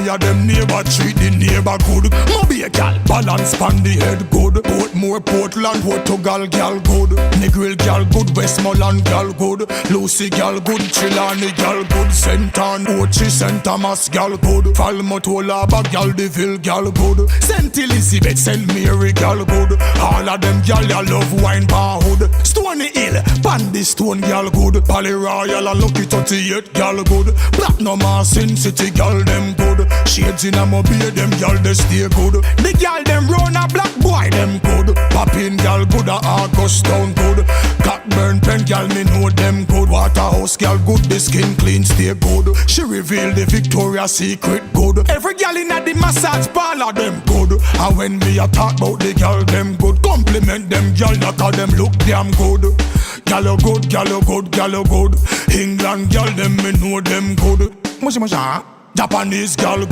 Yeah, them neighbor treat the neighbor good. Moby a gal, balance pan the head good. Portmore, Portland, Portugal, gal good. Negril gal good, Westmoreland gal good. Lucy gal good, Chilani gal good. Sentan, Ochi, St. Thomas gal good. Falmotolaba gal, Deville gal good. St. Elizabeth, St. Mary gal good. All of them gal, ya love wine bar hood. Stony Hill, Pandy Stone gal good. Pally Royal and Lucky 38 gal good. Platinum Sin City gal them good. Shades in a mobile, them gal they stay good. The gal them run a black boy, them good. Poppin gal good, a August town good. Cockburn pen gal, me know them good. Waterhouse gal good, the skin clean, stay good. She reveal the Victoria's Secret good. Every gal in a the massage parlor, them good. And when me a talk about the gal, them good. Compliment them gal, that call them look damn good. Gal good, gal good, gal good. England gal, them me know them good. Musha, Japanese gal